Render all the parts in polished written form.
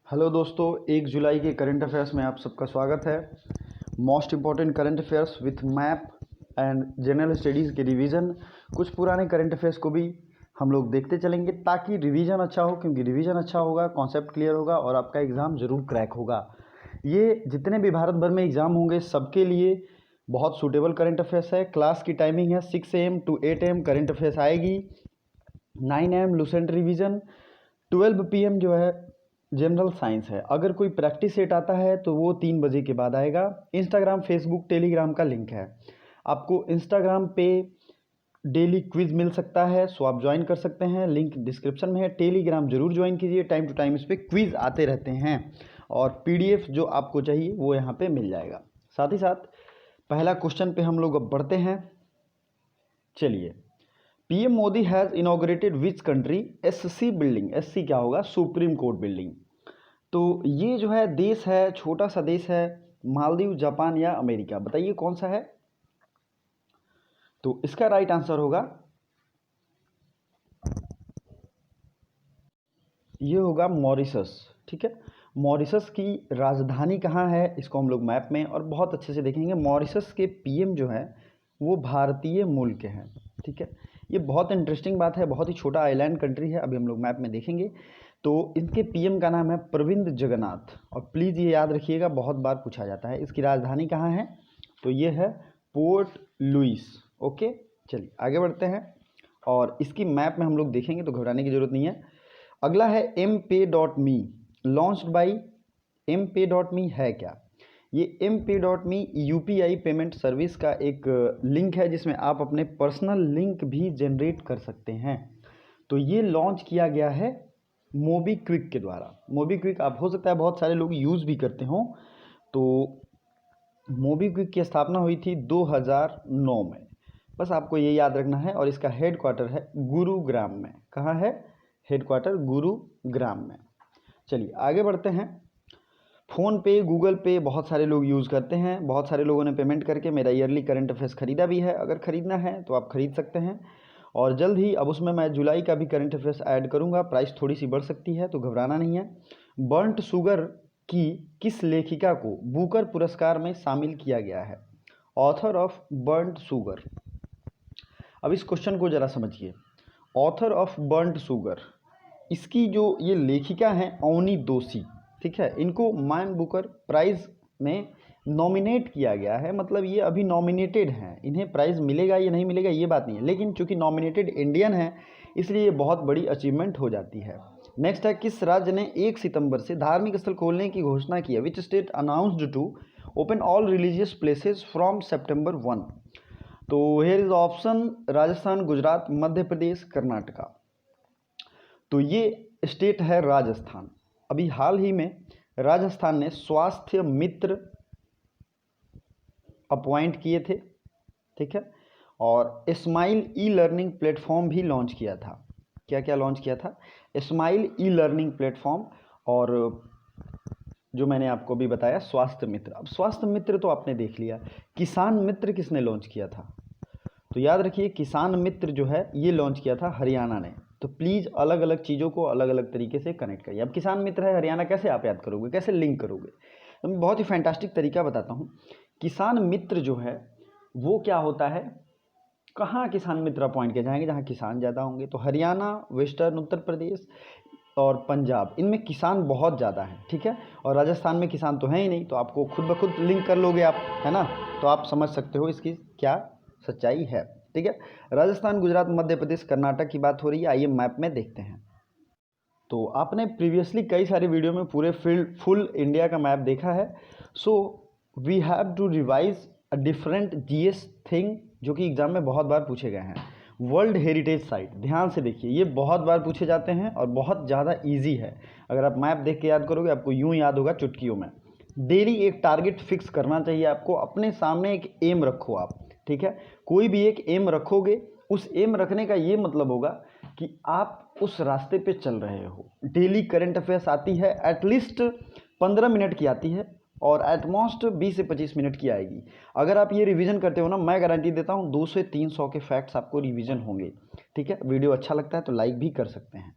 Hello दोस्तों, 1 जुलाई के current affairs में आप सबका स्वागत है। Most important current affairs with map and general studies के रिवीजन। कुछ पुराने करंट अफेयर्स को भी हम लोग देखते चलेंगे ताकि रिवीजन अच्छा हो, क्योंकि रिवीजन अच्छा होगा, कॉन्सेप्ट क्लियर होगा और आपका एग्ज़ाम ज़रूर क्रैक होगा। ये जितने भी भारत भर में एग्ज़ाम होंगे सबके लिए बहुत सूटेबल करंट अफेयर्स है। क्लास की टाइमिंग है 6 AM to 8 AM current affairs आएगी। 9 AM लूसेंट रिवीजन, 12 PM जो है जनरल साइंस है। अगर कोई प्रैक्टिस सेट आता है तो वो 3 बजे के बाद आएगा। इंस्टाग्राम, फेसबुक, टेलीग्राम का लिंक है। आपको इंस्टाग्राम पे डेली क्विज मिल सकता है, सो आप ज्वाइन कर सकते हैं, लिंक डिस्क्रिप्शन में है। टेलीग्राम जरूर ज्वाइन कीजिए, टाइम टू टाइम इस पर क्विज आते रहते हैं और पीडीएफ जो आपको चाहिए वो यहाँ पे मिल जाएगा। साथ ही साथ पहला क्वेश्चन पे हम लोग अब बढ़ते हैं। चलिए, PM Modi has inaugurated which country SC building. SC क्या होगा? Supreme court building. तो ये जो है देश है, छोटा सा देश है, मालदीव, जापान या अमेरिका, बताइए कौन सा है? तो इसका राइट आंसर होगा, ये होगा मॉरिशस। ठीक है, मॉरिशस की राजधानी कहाँ है इसको हम लोग मैप में और बहुत अच्छे से देखेंगे। मॉरिशस के पीएम जो है वो भारतीय मूल के हैं। ठीक है, ये बहुत इंटरेस्टिंग बात है, बहुत ही छोटा आइलैंड कंट्री है, अभी हम लोग मैप में देखेंगे। तो इनके पीएम का नाम है प्रविंद जगन्नाथ। और प्लीज़ ये याद रखिएगा, बहुत बार पूछा जाता है इसकी राजधानी कहाँ है, तो ये है पोर्ट लुइस। ओके, चलिए आगे बढ़ते हैं और इसकी मैप में हम लोग देखेंगे, तो घबराने की जरूरत नहीं है। अगला है mpay.me, लॉन्च्ड बाई mpay.me है क्या? ये mpay.me यूपीआई पेमेंट सर्विस का एक लिंक है जिसमें आप अपने पर्सनल लिंक भी जनरेट कर सकते हैं। तो ये लॉन्च किया गया है मोबीक्विक के द्वारा। मोबीक्विक आप हो सकता है बहुत सारे लोग यूज़ भी करते हों। तो मोबीक्विक की स्थापना हुई थी 2009 में, बस आपको ये याद रखना है। और इसका हेड क्वार्टर है गुरुग्राम में। कहाँ है हेडक्वार्टर? गुरुग्राम में। चलिए आगे बढ़ते हैं। फ़ोन पे, गूगल पे बहुत सारे लोग यूज़ करते हैं। बहुत सारे लोगों ने पेमेंट करके मेरा ईयरली करंट अफेयर्स ख़रीदा भी है। अगर ख़रीदना है तो आप ख़रीद सकते हैं और जल्द ही अब उसमें मैं जुलाई का भी करंट अफेयर्स ऐड करूँगा। प्राइस थोड़ी सी बढ़ सकती है तो घबराना नहीं है। बर्न्ट शुगर की किस लेखिका को बुकर पुरस्कार में शामिल किया गया है? Author of burnt sugar. अब इस क्वेश्चन को ज़रा समझिए। ऑथर ऑफ बर्न्ट शुगर, इसकी जो ये लेखिका हैं अवनी दोषी। ठीक है, इनको मैन बुकर प्राइज़ में नॉमिनेट किया गया है। मतलब ये अभी नॉमिनेटेड हैं, इन्हें प्राइज़ मिलेगा या नहीं मिलेगा ये बात नहीं है, लेकिन चूंकि नॉमिनेटेड इंडियन है इसलिए ये बहुत बड़ी अचीवमेंट हो जाती है। नेक्स्ट है, किस राज्य ने 1 सितंबर से धार्मिक स्थल खोलने की घोषणा की है? Which state announced to open all religious places from September 1? तो here is option Rajasthan, Gujarat, Madhya Pradesh, Karnataka. तो ये स्टेट है राजस्थान। अभी हाल ही में राजस्थान ने स्वास्थ्य मित्र अपॉइंट किए थे। ठीक है, और स्माइल ई लर्निंग प्लेटफॉर्म भी लॉन्च किया था। क्या क्या लॉन्च किया था? स्माइल ई लर्निंग प्लेटफॉर्म और जो मैंने आपको भी बताया स्वास्थ्य मित्र। अब स्वास्थ्य मित्र तो आपने देख लिया, किसान मित्र किसने लॉन्च किया था? तो याद रखिए, किसान मित्र जो है ये लॉन्च किया था हरियाणा ने। तो प्लीज़ अलग अलग चीज़ों को अलग अलग तरीके से कनेक्ट करिए। अब किसान मित्र है हरियाणा, कैसे आप याद करोगे, कैसे लिंक करोगे? तो मैं बहुत ही फैंटास्टिक तरीका बताता हूँ। किसान मित्र जो है वो क्या होता है, कहाँ किसान मित्र अपॉइंट किए जाएंगे? जहाँ किसान ज़्यादा होंगे। तो हरियाणा, वेस्टर्न उत्तर प्रदेश और पंजाब, इनमें किसान बहुत ज़्यादा हैं। ठीक है, और राजस्थान में किसान तो हैं ही नहीं, तो आपको खुद ब खुद लिंक कर लोगे आप, है ना? तो आप समझ सकते हो इसकी क्या सच्चाई है। ठीक है, राजस्थान, गुजरात, मध्य प्रदेश, कर्नाटक की बात हो रही है। आइए मैप में देखते हैं। तो आपने प्रीवियसली कई सारे वीडियो में पूरे फुल इंडिया का मैप देखा है। So we have to revise a different GS thing जो कि एग्जाम में बहुत बार पूछे गए हैं। वर्ल्ड हेरिटेज साइट, ध्यान से देखिए, ये बहुत बार पूछे जाते हैं और बहुत ज़्यादा ईजी है। अगर आप मैप देख के याद करोगे आपको यूँ याद होगा चुटकियों में। डेली एक टारगेट फिक्स करना चाहिए आपको, अपने सामने एक एम रखो आप। ठीक है, कोई भी एक एम रखोगे, उस एम रखने का ये मतलब होगा कि आप उस रास्ते पे चल रहे हो। डेली करंट अफेयर्स आती है, एटलीस्ट 15 मिनट की आती है और एटमोस्ट 20 से 25 मिनट की आएगी। अगर आप ये रिवीजन करते हो ना, मैं गारंटी देता हूँ 200 से 300 के फैक्ट्स आपको रिवीजन होंगे। ठीक है, वीडियो अच्छा लगता है तो लाइक भी कर सकते हैं।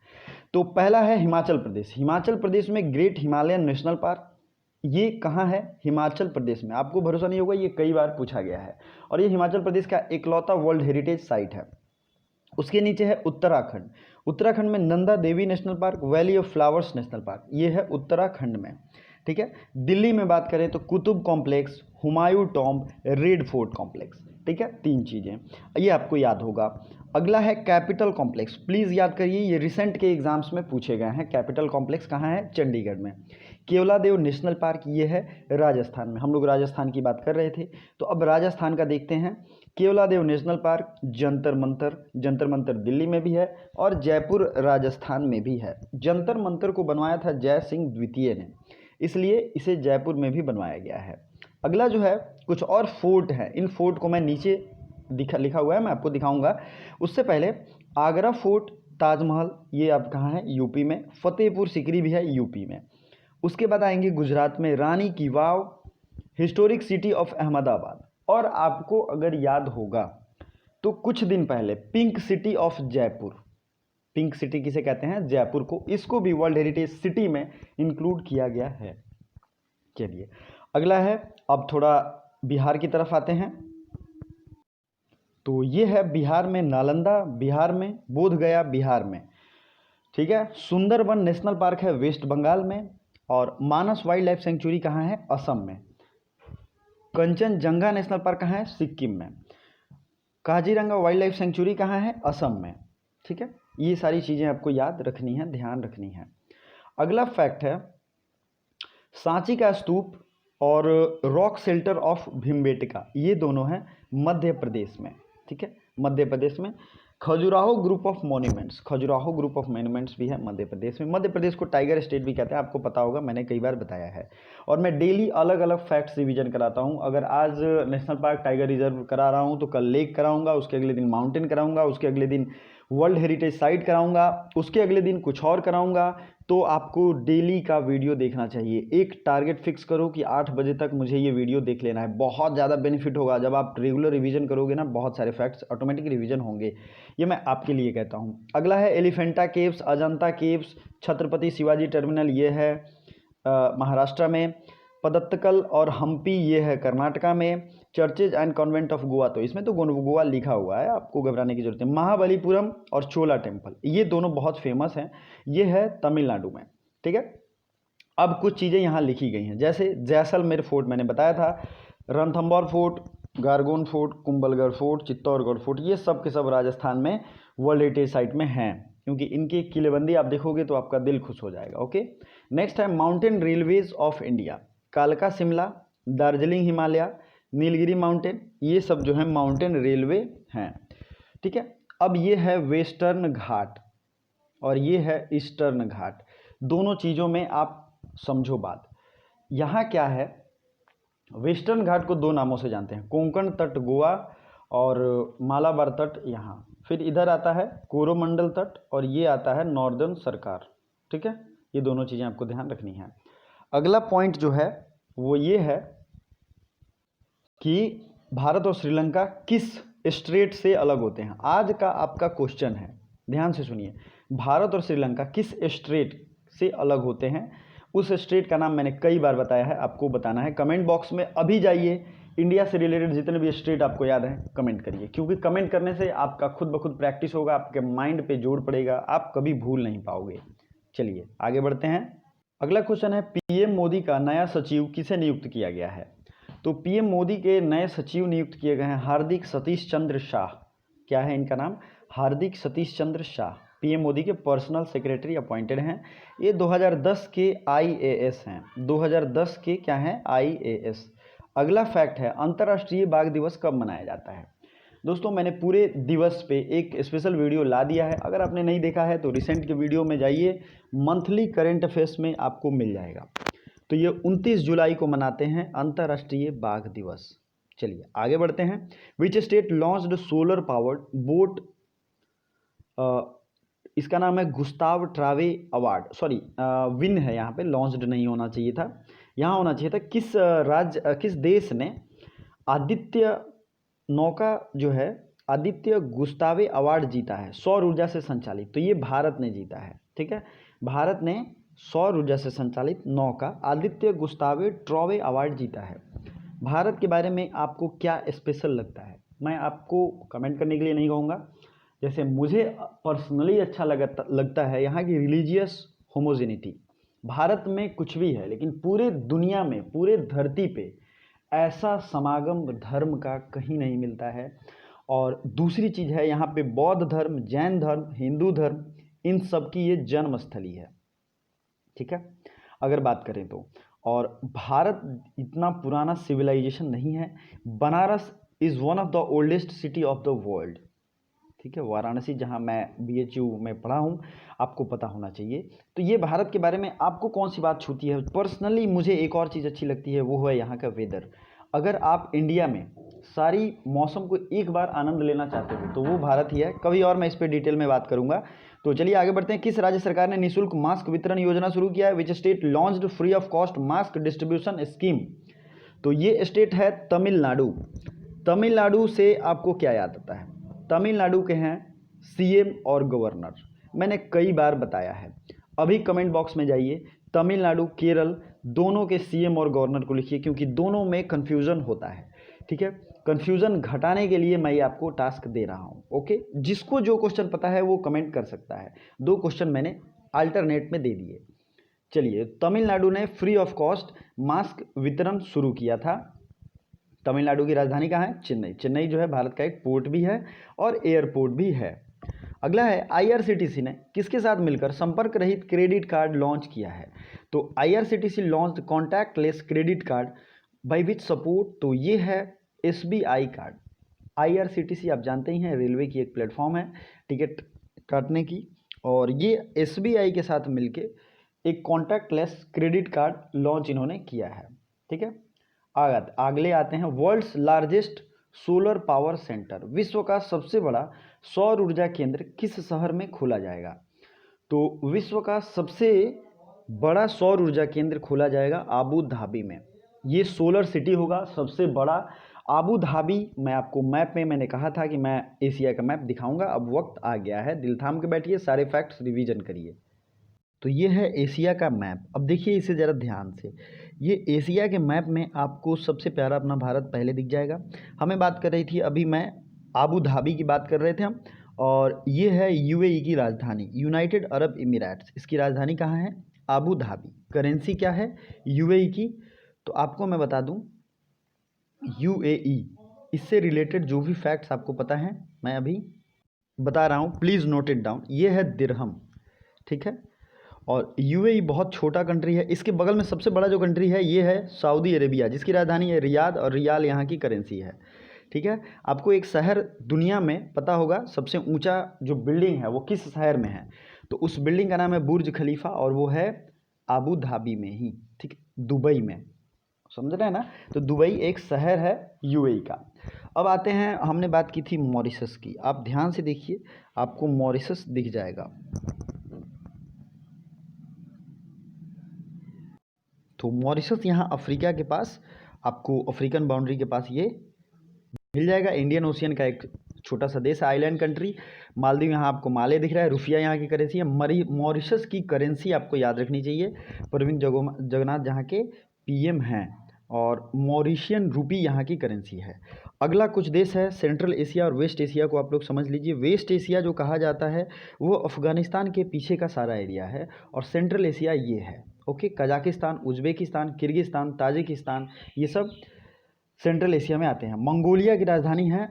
तो पहला है हिमाचल प्रदेश। हिमाचल प्रदेश में ग्रेट हिमालयन नेशनल पार्क, ये कहाँ है? हिमाचल प्रदेश में। आपको भरोसा नहीं होगा, ये कई बार पूछा गया है और ये हिमाचल प्रदेश का इकलौता वर्ल्ड हेरिटेज साइट है। उसके नीचे है उत्तराखंड। उत्तराखंड में Nanda Devi national park, valley of flowers national park, ये है उत्तराखंड में। ठीक है। दिल्ली में बात करें तो Qutub complex, Humayun tomb, red fort complex. ठीक है, 3 चीज़ें ये आपको याद होगा। अगला है कैपिटल कॉम्प्लेक्स। प्लीज़ याद करिए, ये रिसेंट के एग्जाम्स में पूछे गए हैं। कैपिटल कॉम्प्लेक्स कहाँ है? चंडीगढ़ में। केवलादेव नेशनल पार्क, ये है राजस्थान में। हम लोग राजस्थान की बात कर रहे थे, तो अब राजस्थान का देखते हैं। Keoladeo national park, Jantar Mantar. जंतर मंतर दिल्ली में भी है और जयपुर राजस्थान में भी है। जंतर मंतर को बनवाया था जय सिंह द्वितीय ने, इसलिए इसे जयपुर में भी बनवाया गया है। अगला जो है कुछ और फोर्ट है। इन फोर्ट को मैं नीचे लिखा हुआ है, मैं आपको दिखाऊंगा। उससे पहले आगरा फोर्ट, ताजमहल, ये अब कहाँ है? यूपी में। फतेहपुर सिकरी भी है यूपी में। उसके बाद आएंगे गुजरात में रानी की वाव, हिस्टोरिक सिटी ऑफ अहमदाबाद। और आपको अगर याद होगा तो कुछ दिन पहले pink city of Jaipur, pink city किसे कहते हैं? जयपुर को। इसको भी वर्ल्ड हेरिटेज सिटी में इंक्लूड किया गया है। चलिए अगला है, अब थोड़ा बिहार की तरफ आते हैं। तो ये है बिहार में नालंदा, बिहार में बोध गया, बिहार में। ठीक है। सुंदरबन नेशनल पार्क है वेस्ट बंगाल में। और मानस वाइल्ड लाइफ सेंचुरी कहाँ है? असम में। कंचनजंगा नेशनल पार्क कहाँ है? सिक्किम में। काजीरंगा वाइल्ड लाइफ सेंचुरी कहाँ है? असम में। ठीक है, ये सारी चीज़ें आपको याद रखनी है, ध्यान रखनी है। अगला फैक्ट है सांची का स्तूप और रॉक शेल्टर ऑफ भीमबेटका, ये दोनों हैं मध्य प्रदेश में। ठीक है, मध्य प्रदेश में। Khajuraho group of monuments, Khajuraho group of monuments भी है मध्य प्रदेश में। मध्य प्रदेश को टाइगर स्टेट भी कहते हैं, आपको पता होगा, मैंने कई बार बताया है। और मैं डेली अलग अलग फैक्ट्स रिवीजन कराता हूँ। अगर आज नेशनल पार्क टाइगर रिजर्व करा रहा हूँ तो कल लेक कराऊंगा, उसके अगले दिन माउंटेन कराऊंगा, उसके अगले दिन वर्ल्ड हेरिटेज साइट कराऊंगा, उसके अगले दिन कुछ और कराऊंगा। तो आपको डेली का वीडियो देखना चाहिए। एक टारगेट फिक्स करो कि 8 बजे तक मुझे ये वीडियो देख लेना है। बहुत ज़्यादा बेनिफिट होगा जब आप रेगुलर रिवीजन करोगे ना, बहुत सारे फैक्ट्स ऑटोमेटिक रिवीजन होंगे। ये मैं आपके लिए कहता हूँ। अगला है Elephanta caves, Ajanta caves, Chhatrapati Shivaji terminal, ये है महाराष्ट्र में। पदत्तकल और हम्पी, ये है कर्नाटका में। Churches and convent of Goa, तो इसमें तो गोवा लिखा हुआ है, आपको घबराने की जरूरत है। महाबलीपुरम और चोला टेम्पल, ये दोनों बहुत फेमस हैं, ये है तमिलनाडु में। ठीक है। अब कुछ चीज़ें यहाँ लिखी गई हैं, जैसे जैसलमेर फोर्ट मैंने बताया था, Ranthambore fort, Gagron fort, Kumbhalgarh fort, Chittorgarh fort, ये सब के सब राजस्थान में वर्ल्ड हेरिटेज साइट में हैं, क्योंकि इनकी किलेबंदी आप देखोगे तो आपका दिल खुश हो जाएगा। ओके। नेक्स्ट है माउंटेन रेलवेज ऑफ इंडिया, कालका शिमला, दार्जिलिंग हिमालय, नीलगिरी माउंटेन, ये सब जो है माउंटेन रेलवे हैं। ठीक है। अब ये है वेस्टर्न घाट और ये है ईस्टर्न घाट। दोनों चीज़ों में आप समझो बात। यहाँ क्या है, वेस्टर्न घाट को 2 नामों से जानते हैं, कोंकण तट गोवा और मालाबार तट यहाँ। फिर इधर आता है कोरोमंडल तट और ये आता है नॉर्दर्न सरकार। ठीक है, ये दोनों चीज़ें आपको ध्यान रखनी है। अगला पॉइंट जो है वो ये है कि भारत और श्रीलंका किस स्ट्रेट से अलग होते हैं। आज का आपका क्वेश्चन है, ध्यान से सुनिए। भारत और श्रीलंका किस स्ट्रेट से अलग होते हैं? उस स्ट्रेट का नाम मैंने कई बार बताया है, आपको बताना है। कमेंट बॉक्स में अभी जाइए, इंडिया से रिलेटेड जितने भी स्टेट आपको याद हैं कमेंट करिए, क्योंकि कमेंट करने से आपका खुद ब खुद प्रैक्टिस होगा, आपके माइंड पे जोर पड़ेगा, आप कभी भूल नहीं पाओगे। चलिए आगे बढ़ते हैं। अगला क्वेश्चन है पीएम मोदी का नया सचिव किसे नियुक्त किया गया है? तो पीएम मोदी के नए सचिव नियुक्त किए गए हैं हार्दिक सतीश चंद्र शाह। क्या है इनका नाम? हार्दिक सतीश चंद्र शाह। पीएम मोदी के पर्सनल सेक्रेटरी अपॉइंटेड हैं। ये 2010 के आईएएस हैं। 2010 के क्या हैं? आईएएस। अगला फैक्ट है अंतर्राष्ट्रीय बाघ दिवस कब मनाया जाता है? दोस्तों मैंने पूरे दिवस पे एक स्पेशल वीडियो ला दिया है, अगर आपने नहीं देखा है तो रिसेंट के वीडियो में जाइए, मंथली करंट अफेयर्स में आपको मिल जाएगा। तो ये 29 जुलाई को मनाते हैं अंतर्राष्ट्रीय बाघ दिवस। चलिए आगे बढ़ते हैं। Which state launched solar powered boat, इसका नाम है गुस्ताव ट्रावे अवार्ड, सॉरी विन है, यहाँ पे लॉन्च्ड नहीं होना चाहिए था, यहाँ होना चाहिए था। किस देश ने आदित्य नौका जो है आदित्य गुस्तावे अवार्ड जीता है सौर ऊर्जा से संचालित? तो ये भारत ने जीता है। ठीक है। भारत ने सौर ऊर्जा से संचालित नौका आदित्य गुस्तावे ट्रॉवे अवार्ड जीता है। भारत के बारे में आपको क्या स्पेशल लगता है? मैं आपको कमेंट करने के लिए नहीं कहूँगा। जैसे मुझे पर्सनली अच्छा लगता है यहाँ की रिलीजियस होमोजेनिटी। भारत में कुछ भी है, लेकिन पूरे दुनिया में, पूरे धरती पे ऐसा समागम धर्म का कहीं नहीं मिलता है। और दूसरी चीज़ है, यहाँ पे बौद्ध धर्म, जैन धर्म, हिंदू धर्म, इन सब की ये जन्मस्थली है। ठीक है, अगर बात करें तो। और भारत इतना पुराना सिविलाइजेशन नहीं है। Banaras is one of the oldest city of the world. ठीक है, वाराणसी जहाँ मैं BHU में पढ़ा हूँ, आपको पता होना चाहिए। तो ये भारत के बारे में आपको कौन सी बात छूती है? पर्सनली मुझे एक और चीज़ अच्छी लगती है, वो है यहाँ का वेदर। अगर आप इंडिया में सारी मौसम को एक बार आनंद लेना चाहते हो तो वो भारत ही है। कभी और मैं इस पर डिटेल में बात करूँगा। तो चलिए आगे बढ़ते हैं। किस राज्य सरकार ने निःशुल्क मास्क वितरण योजना शुरू किया है? Which state launched free of cost mask distribution scheme? तो ये स्टेट है तमिलनाडु। तमिलनाडु से आपको क्या याद आता है? तमिलनाडु के हैं CM और गवर्नर। मैंने कई बार बताया है, अभी कमेंट बॉक्स में जाइए, तमिलनाडु, केरल दोनों के CM और गवर्नर को लिखिए, क्योंकि दोनों में कन्फ्यूज़न होता है। ठीक है, कन्फ्यूज़न घटाने के लिए मैं ये आपको टास्क दे रहा हूँ। ओके, जिसको जो क्वेश्चन पता है वो कमेंट कर सकता है। 2 क्वेश्चन मैंने अल्टरनेट में दे दिए। चलिए, तमिलनाडु ने फ्री ऑफ कॉस्ट मास्क वितरण शुरू किया था। तमिलनाडु की राजधानी कहाँ है? चेन्नई। चेन्नई जो है भारत का एक पोर्ट भी है और एयरपोर्ट भी है। अगला है, IRCTC ने किसके साथ मिलकर संपर्क रहित क्रेडिट कार्ड लॉन्च किया है? तो IRCTC launch contactless credit card by which support? तो ये है SBI कार्ड। IRCTC आप जानते ही हैं, रेलवे की एक प्लेटफॉर्म है टिकट काटने की, और ये SBI के साथ मिलके एक कॉन्टैक्टलेस क्रेडिट कार्ड लॉन्च इन्होंने किया है। ठीक है, अगले आते हैं, world's largest solar power centre, विश्व का सबसे बड़ा सौर ऊर्जा केंद्र किस शहर में खोला जाएगा? तो विश्व का सबसे बड़ा सौर ऊर्जा केंद्र खोला जाएगा आबू धाबी में। ये सोलर सिटी होगा सबसे बड़ा। आबू धाबी, मैं आपको मैप में मैंने कहा था कि मैं एशिया का मैप दिखाऊंगा, अब वक्त आ गया है, दिल थाम के बैठिए, सारे फैक्ट्स रिवीजन करिए। तो ये है एशिया का मैप। अब देखिए इसे ज़रा ध्यान से, ये एशिया के मैप में आपको सबसे प्यारा अपना भारत पहले दिख जाएगा। हमें बात कर रही थी अभी, मैं आबू धाबी की बात कर रहे थे हम, और ये है UAE की राजधानी, यूनाइटेड अरब इमिरेट्स। इसकी राजधानी कहाँ है? Abu Dhabi. करेंसी क्या है? UAE की। तो आपको मैं बता दूं, UAE, इससे रिलेटेड जो भी फैक्ट्स आपको पता है मैं अभी बता रहा हूँ, प्लीज़ नोट इट डाउन। ये है दिरहम। ठीक है, और UAE बहुत छोटा कंट्री है। इसके बगल में सबसे बड़ा जो कंट्री है ये है सऊदी अरेबिया, जिसकी राजधानी है रियाद, और रियाल यहाँ की करेंसी है। ठीक है, आपको एक शहर दुनिया में पता होगा, सबसे ऊंचा जो बिल्डिंग है वो किस शहर में है? तो उस बिल्डिंग का नाम है बुर्ज खलीफा, और वो है आबू धाबी में ही। ठीक, दुबई में, समझ रहे हैं ना? तो दुबई एक शहर है UAE का। अब आते हैं, हमने बात की थी मॉरिशस की, आप ध्यान से देखिए, आपको मॉरिशस दिख जाएगा। तो मॉरिशस यहाँ अफ्रीका के पास, आपको अफ्रीकन बाउंड्री के पास ये मिल जाएगा। इंडियन ओशियन का एक छोटा सा देश है, आइलैंड कंट्री। मालदीव, यहाँ आपको माले दिख रहा है, रुपया यहाँ की करेंसी है। मॉरिशस की करेंसी आपको याद रखनी चाहिए। प्रवीण जगन्नाथ जहाँ के PM हैं, और मॉरिशियन रूपी यहाँ की करेंसी है। अगला कुछ देश है सेंट्रल एशिया और वेस्ट एशिया को आप लोग समझ लीजिए। वेस्ट एशिया जो कहा जाता है वो अफ़गानिस्तान के पीछे का सारा एरिया है, और सेंट्रल एशिया ये है। Okay, Kazakhstan, Uzbekistan, Kyrgyzstan, Tajikistan, ये सब सेंट्रल एशिया में आते हैं। मंगोलिया की राजधानी है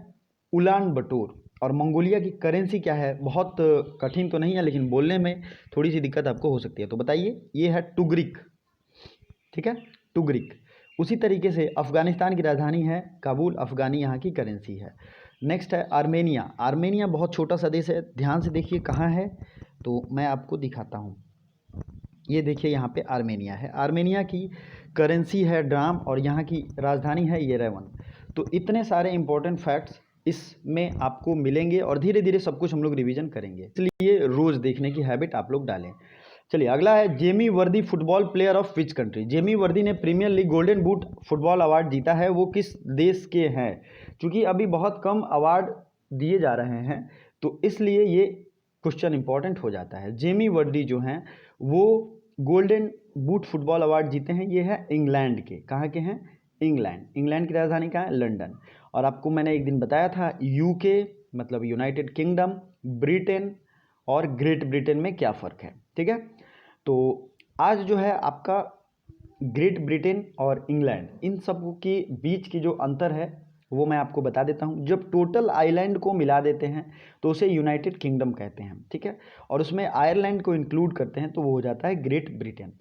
उलान बटोर, और मंगोलिया की करेंसी क्या है? बहुत कठिन तो नहीं है, लेकिन बोलने में थोड़ी सी दिक्कत आपको हो सकती है। तो बताइए, ये है टुगरिक। ठीक है, टुगरिक। उसी तरीके से अफ़गानिस्तान की राजधानी है काबुल, अफ़गानी यहाँ की करेंसी है। नेक्स्ट है आर्मेनिया। आर्मेनिया बहुत छोटा सा देश है, ध्यान से देखिए कहाँ है, तो मैं आपको दिखाता हूँ। ये देखिए यहाँ पे आर्मेनिया है। आर्मेनिया की करेंसी है ड्राम, और यहाँ की राजधानी है येरेवन। तो इतने सारे इंपॉर्टेंट फैक्ट्स इसमें आपको मिलेंगे, और धीरे धीरे सब कुछ हम लोग रिवीजन करेंगे, इसलिए रोज़ देखने की हैबिट आप लोग डालें। चलिए अगला है, Jamie Vardy football player of which country? Jamie Vardy ने Premier League golden boot football award जीता है, वो किस देश के हैं? क्योंकि अभी बहुत कम अवार्ड दिए जा रहे हैं, तो इसलिए ये क्वेश्चन इंपॉर्टेंट हो जाता है। जेमी वर्डी जो हैं वो गोल्डन बूट फुटबॉल अवार्ड जीते हैं। ये है इंग्लैंड के, कहाँ के हैं? इंग्लैंड की राजधानी कहाँ है? लंदन। और आपको मैंने एक दिन बताया था यूके मतलब यूनाइटेड किंगडम, ब्रिटेन और ग्रेट ब्रिटेन में क्या फ़र्क है, ठीक है। तो आज जो है आपका ग्रेट ब्रिटेन और इंग्लैंड, इन सब के बीच की जो अंतर है वो मैं आपको बता देता हूँ। जब टोटल आइलैंड को मिला देते हैं तो उसे यूनाइटेड किंगडम कहते हैं, ठीक है। और उसमें आयरलैंड को इंक्लूड करते हैं तो वो हो जाता है ग्रेट ब्रिटेन।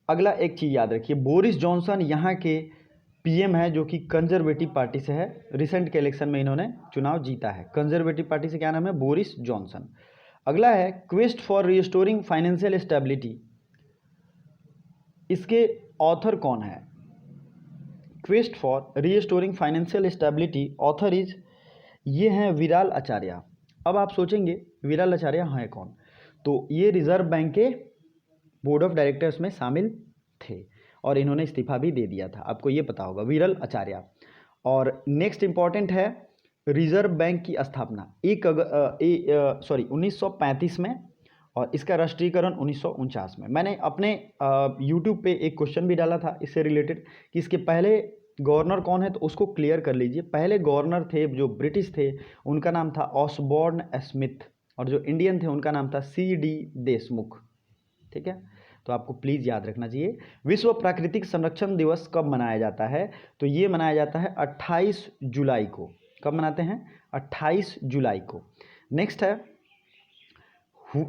अगला एक चीज़ याद रखिए, बोरिस जॉनसन यहाँ के पीएम है जो कि कंजर्वेटिव पार्टी से है। रिसेंट के इलेक्शन में इन्होंने चुनाव जीता है। कंजर्वेटिव पार्टी से क्या नाम है? Boris Johnson. अगला है quest for restoring financial stability, इसके ऑथर कौन है? Quest for restoring financial stability author is, ये हैं विराल आचार्य। अब आप सोचेंगे विराल आचार्य हैं कौन? तो ये रिजर्व बैंक के बोर्ड ऑफ डायरेक्टर्स में शामिल थे और इन्होंने इस्तीफा भी दे दिया था, आपको ये पता होगा, विरल आचार्य। और नेक्स्ट इंपॉर्टेंट है रिजर्व बैंक की स्थापना 1935 में और इसका राष्ट्रीयकरण 1949 में। मैंने अपने यूट्यूब पे एक क्वेश्चन भी डाला था इससे रिलेटेड कि इसके पहले गवर्नर कौन है, तो उसको क्लियर कर लीजिए। पहले गवर्नर थे जो ब्रिटिश थे, उनका नाम था ऑसबॉर्न स्मिथ, और जो इंडियन थे उनका नाम था CD देशमुख, ठीक है। तो आपको प्लीज़ याद रखना चाहिए। विश्व प्राकृतिक संरक्षण दिवस कब मनाया जाता है? तो ये मनाया जाता है 28 जुलाई को। कब मनाते हैं? 28 जुलाई को। नेक्स्ट है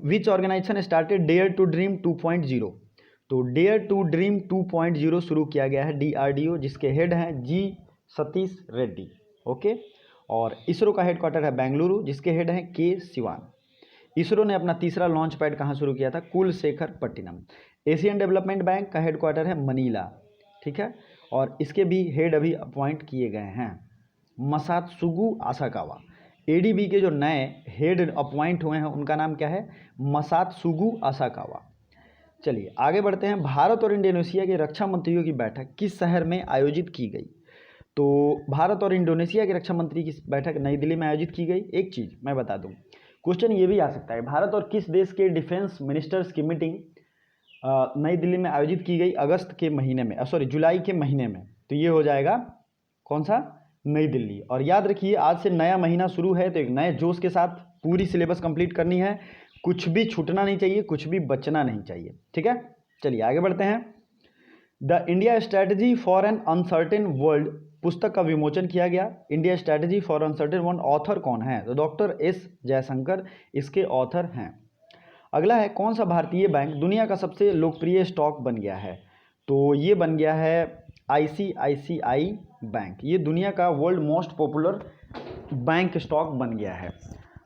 which organisation started dare to dream 2.0? तो डेयर टू ड्रीम 2.0 शुरू किया गया है DRDO, जिसके हेड हैं G सतीश रेड्डी, ओके। और इसरो का हेडक्वार्टर है बेंगलुरु, जिसके हेड हैं K सिवान। इसरो ने अपना तीसरा लॉन्च पैड कहाँ शुरू किया था? कुलशेखरपट्टिनम। एशियन डेवलपमेंट बैंक का हेडक्वार्टर है मनीला, ठीक है। और इसके भी हेड अभी अपॉइंट किए गए हैं मसात्सुगु आसाकावा। ADB के जो नए हेड अपॉइंट हुए हैं उनका नाम क्या है? मसात्सुगु आसाकावा। चलिए आगे बढ़ते हैं। भारत और इंडोनेशिया के रक्षा मंत्रियों की बैठक किस शहर में आयोजित की गई? तो भारत और इंडोनेशिया के रक्षा मंत्री की बैठक नई दिल्ली में आयोजित की गई। एक चीज़ मैं बता दूं, क्वेश्चन ये भी आ सकता है, भारत और किस देश के डिफेंस मिनिस्टर्स की मीटिंग नई दिल्ली में आयोजित की गई अगस्त के महीने में, जुलाई के महीने में? तो ये हो जाएगा कौन सा? नई दिल्ली। और याद रखिए आज से नया महीना शुरू है तो एक नए जोश के साथ पूरी सिलेबस कंप्लीट करनी है, कुछ भी छूटना नहीं चाहिए, कुछ भी बचना नहीं चाहिए, ठीक है। चलिए आगे बढ़ते हैं। The India strategy for an uncertain world पुस्तक का विमोचन किया गया। India strategy for uncertain world author कौन है? तो डॉक्टर S जयशंकर इसके ऑथर हैं। अगला है कौन सा भारतीय बैंक दुनिया का सबसे लोकप्रिय स्टॉक बन गया है? तो ये बन गया है ICICI बैंक। ये दुनिया का world most popular bank stock बन गया है।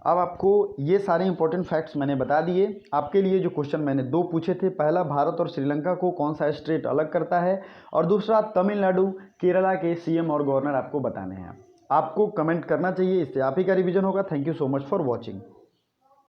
अब आपको ये सारे इंपॉर्टेंट फैक्ट्स मैंने बता दिए। आपके लिए जो क्वेश्चन मैंने 2 पूछे थे, पहला भारत और श्रीलंका को कौन सा स्टेट अलग करता है, और दूसरा तमिलनाडु केरला के CM और गवर्नर आपको बताने हैं। आपको कमेंट करना चाहिए, इससे आप ही का रिवीजन होगा। Thank you so much for watching.